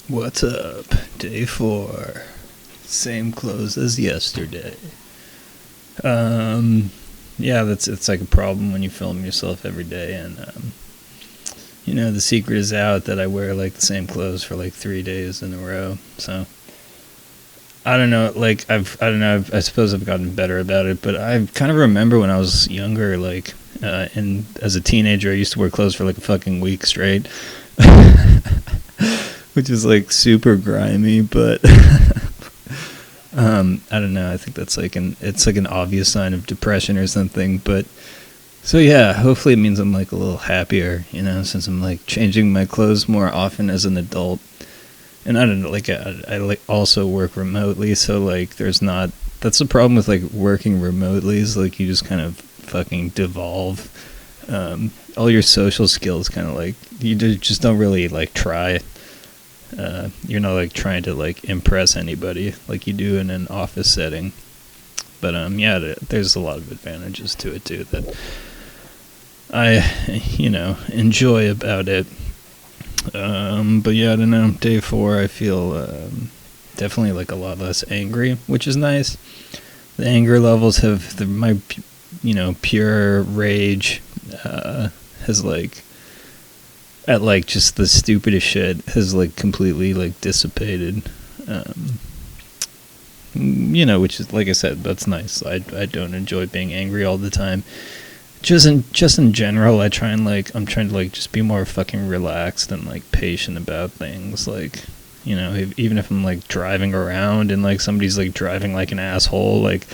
What's up? Day 4. Same clothes as yesterday. Um, yeah, it's like a problem when you film yourself every day, and the secret is out that I wear like the same clothes for like 3 days in a row. So I don't know, like I don't know. I suppose I've gotten better about it, but I kind of remember when I was younger, like, and as a teenager, I used to wear clothes for like a fucking week straight. Which is like super grimy, but I don't know. I think that's like it's like an obvious sign of depression or something. But so yeah, hopefully it means I'm like a little happier, since I'm like changing my clothes more often as an adult. And I don't know, like I like also work remotely, so like there's not. That's the problem with like working remotely is like you just kind of fucking devolve. All your social skills kind of like you just don't really like try. You're not like trying to like impress anybody like you do in an office setting. But yeah, there's a lot of advantages to it too that I enjoy about it. But yeah, I don't know. Day 4, I feel definitely like a lot less angry, which is nice. The anger levels have my pure rage has like at like just the stupidest shit has like completely like dissipated. Which is, like I said, that's nice. I don't enjoy being angry all the time. Just in general, I'm trying to like just be more fucking relaxed and like patient about things. Like, even if I'm like driving around and like somebody's like driving like an asshole, like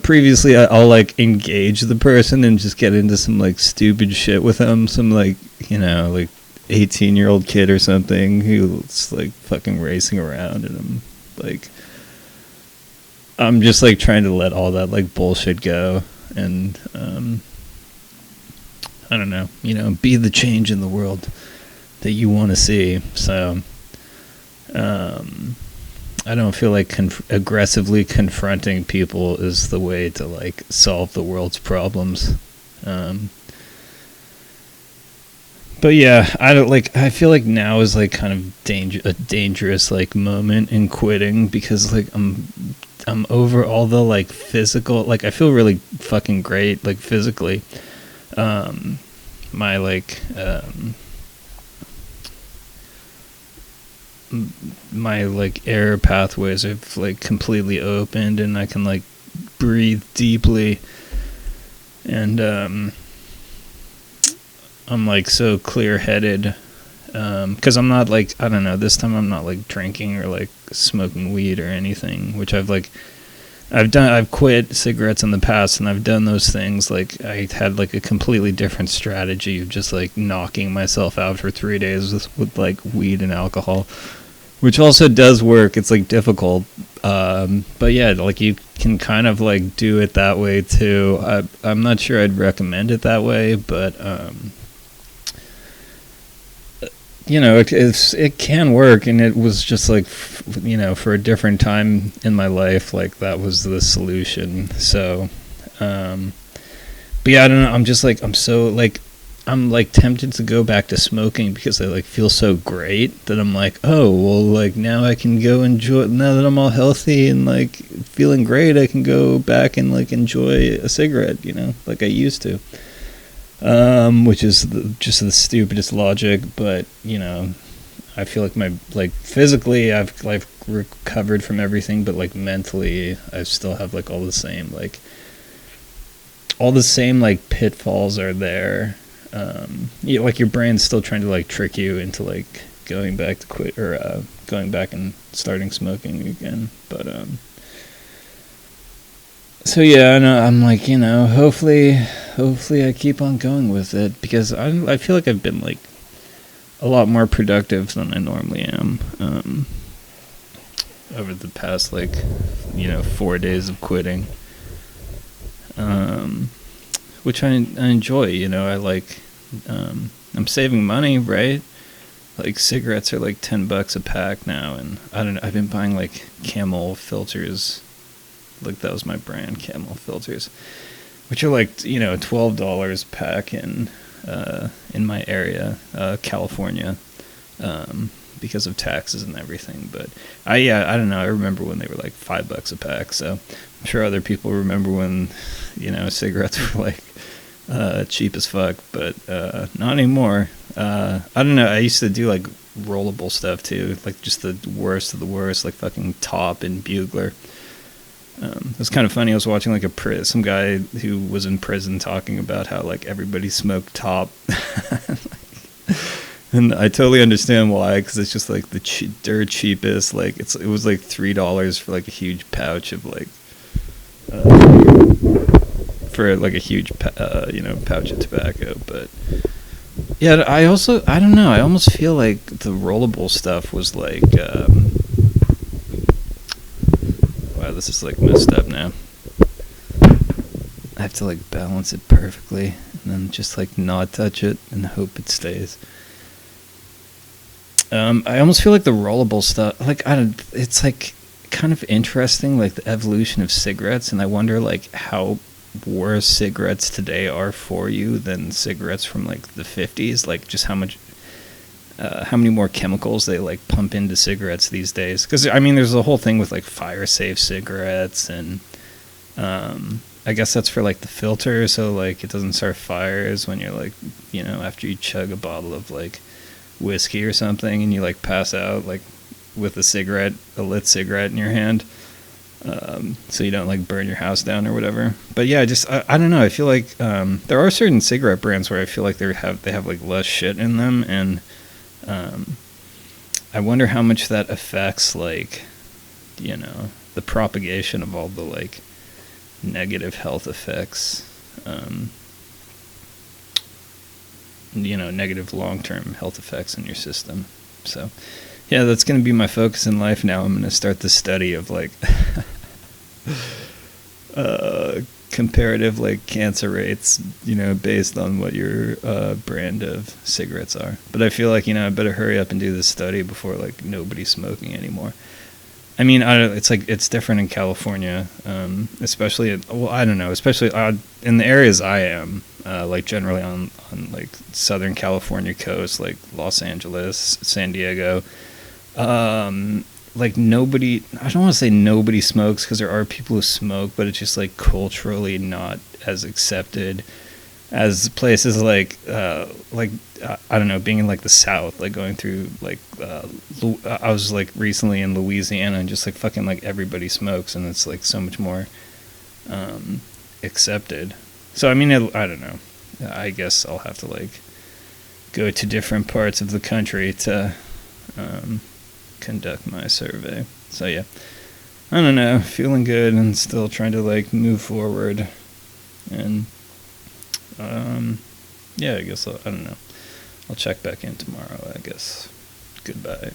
previously I'll like engage the person and just get into some like stupid shit with them. Some like 18-year-old kid or something who's like fucking racing around, and I'm just like trying to let all that like bullshit go, and I don't know, be the change in the world that you want to see. So I don't feel like aggressively confronting people is the way to like solve the world's problems. But yeah, I feel like now is like kind of a dangerous like moment in quitting, because like I'm over all the like physical, like I feel really fucking great like physically. My like my like air pathways have like completely opened, and I can like breathe deeply, and I'm like so clear-headed, because I'm not like, I don't know, this time I'm not like drinking or like smoking weed or anything, which I've quit cigarettes in the past, and I've done those things. Like I had like a completely different strategy of just like knocking myself out for 3 days with like weed and alcohol, which also does work. It's like difficult, but yeah, like you can kind of like do it that way too. I'm not sure I'd recommend it that way, but it can work, and it was just like, for a different time in my life, like that was the solution. So, but yeah, I don't know. I'm just like, I'm like tempted to go back to smoking because I like feel so great that I'm like, oh, well, like now I can go enjoy, now that I'm all healthy and like feeling great, I can go back and like enjoy a cigarette, like I used to. Which is just the stupidest logic, but I feel like physically I've recovered from everything, but like mentally I still have like all the same like pitfalls are there. Like your brain's still trying to like trick you into like going back to quit, or going back and starting smoking again, but so yeah, I'm like, hopefully I keep on going with it, because I feel like I've been like a lot more productive than I normally am over the past 4 days of quitting, which I enjoy. I like, I'm saving money, right? Like cigarettes are like $10 a pack now, and I don't know, I've been buying like Camel filters. Like that was my brand, Camel filters, which are like $12 a pack in my area, California. because of taxes and everything. But I don't know. I remember when they were like $5 a pack. So I'm sure other people remember when, cigarettes were like cheap as fuck. But not anymore. I don't know. I used to do like rollable stuff too, like just the worst of the worst, like fucking Top and Bugler. It was kind of funny. I was watching like some guy who was in prison talking about how like everybody smoked Top. And I totally understand why, because it's just like the dirt cheapest. Like it was like $3 for like a huge pouch of like for like a huge pouch of tobacco. But yeah, I don't know. I almost feel like the rollable stuff was like wow, this is like messed up now. I have to like balance it perfectly and then just like not touch it and hope it stays. I almost feel like the rollable stuff, like it's like kind of interesting, like the evolution of cigarettes, and I wonder like how worse cigarettes today are for you than cigarettes from like the 50s, like just how many more chemicals they like pump into cigarettes these days. Because I mean, there's a whole thing with like fire safe cigarettes, and I guess that's for like the filter, so like it doesn't start fires when you're like, after you chug a bottle of like whiskey or something and you like pass out like with a lit cigarette in your hand, so you don't like burn your house down or whatever. But yeah, I don't know. I feel like there are certain cigarette brands where I feel like they have like less shit in them, and I wonder how much that affects like the propagation of all the like negative health effects, negative long-term health effects in your system. So yeah, that's going to be my focus in life now. I'm going to start the study of like comparative like cancer rates, based on what your brand of cigarettes are. But I feel like I better hurry up and do this study before like nobody's smoking anymore. I mean, it's like it's different in California, especially in the areas I am, like generally on like Southern California coast, like Los Angeles, San Diego. Like nobody, I don't want to say nobody smokes, because there are people who smoke, but it's just like culturally not as accepted as places like I don't know, being in like the South, like going through like I was like recently in Louisiana, and just like fucking like everybody smokes, and it's like so much more accepted. So I mean, I don't know. I guess I'll have to like go to different parts of the country to conduct my survey. So yeah, I don't know, feeling good and still trying to like move forward, and yeah, I guess I don't know. I'll check back in tomorrow, I guess. Goodbye.